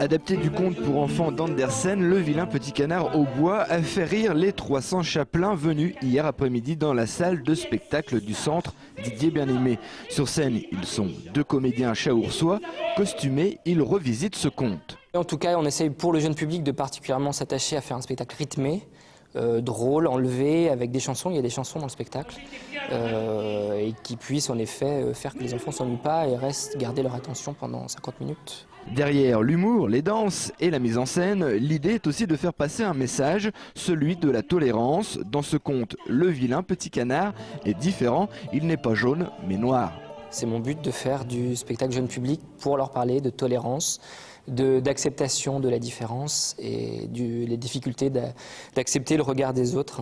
Adapté du conte pour enfants d'Andersen, Le vilain petit canard au bois a fait rire les 300 chapelains venus hier après-midi dans la salle de spectacle du centre Didier Bien-Aimé. Sur scène, ils sont 2 comédiens chaoursois. Costumés, ils revisitent ce conte. En tout cas, on essaye pour le jeune public de particulièrement s'attacher à faire un spectacle rythmé, drôle, enlevé, avec des chansons. Il y a des chansons dans le spectacle et qui puissent en effet faire que les enfants ne s'ennuient pas et restent garder leur attention pendant 50 minutes. Derrière l'humour, les danses et la mise en scène, l'idée est aussi de faire passer un message, celui de la tolérance. Dans ce conte, le vilain petit canard est différent, il n'est pas jaune mais noir. C'est mon but de faire du spectacle jeune public pour leur parler de tolérance, d'acceptation de la différence et les difficultés d'accepter le regard des autres.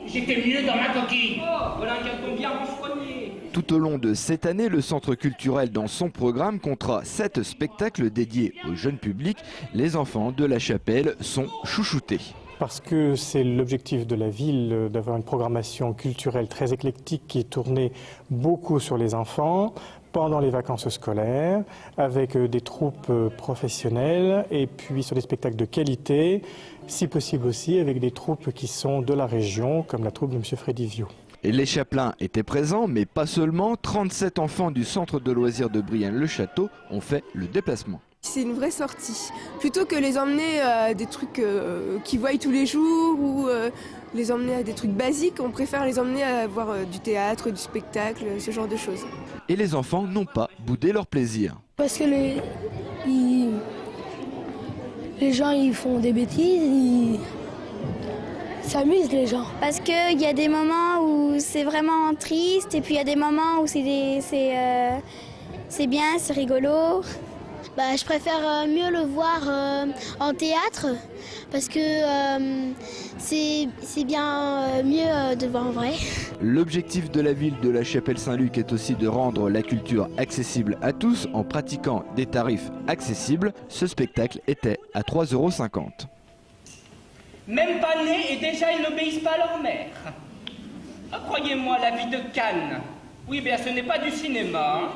J'étais mieux dans ma coquille. Oh, voilà un carton bien renfrogné. Tout au long de cette année, le Centre culturel dans son programme comptera 7 spectacles dédiés au jeune public. Les enfants de la chapelle sont chouchoutés. Parce que c'est l'objectif de la ville d'avoir une programmation culturelle très éclectique qui est tournée beaucoup sur les enfants pendant les vacances scolaires, avec des troupes professionnelles et puis sur des spectacles de qualité, si possible aussi avec des troupes qui sont de la région, comme la troupe de M. Freddy Viau. Et les chapelains étaient présents, mais pas seulement. 37 enfants du centre de loisirs de Brienne-le-Château ont fait le déplacement. C'est une vraie sortie. Plutôt que les emmener à des trucs qu'ils voient tous les jours ou les emmener à des trucs basiques, on préfère les emmener à voir du théâtre, du spectacle, ce genre de choses. Et les enfants n'ont pas boudé leur plaisir. Parce que les gens ils font des bêtises, ils s'amusent les gens. Parce qu'il y a des moments où c'est vraiment triste et puis il y a des moments où c'est bien, c'est rigolo. Bah, je préfère mieux le voir en théâtre parce que c'est bien mieux de voir en vrai. L'objectif de la ville de la Chapelle-Saint-Luc est aussi de rendre la culture accessible à tous en pratiquant des tarifs accessibles. Ce spectacle était à 3,50 €. Même pas nés et déjà ils n'obéissent pas à leur mère. Ah, croyez-moi, la vie de Cannes. Oui, bien ce n'est pas du cinéma. Hein.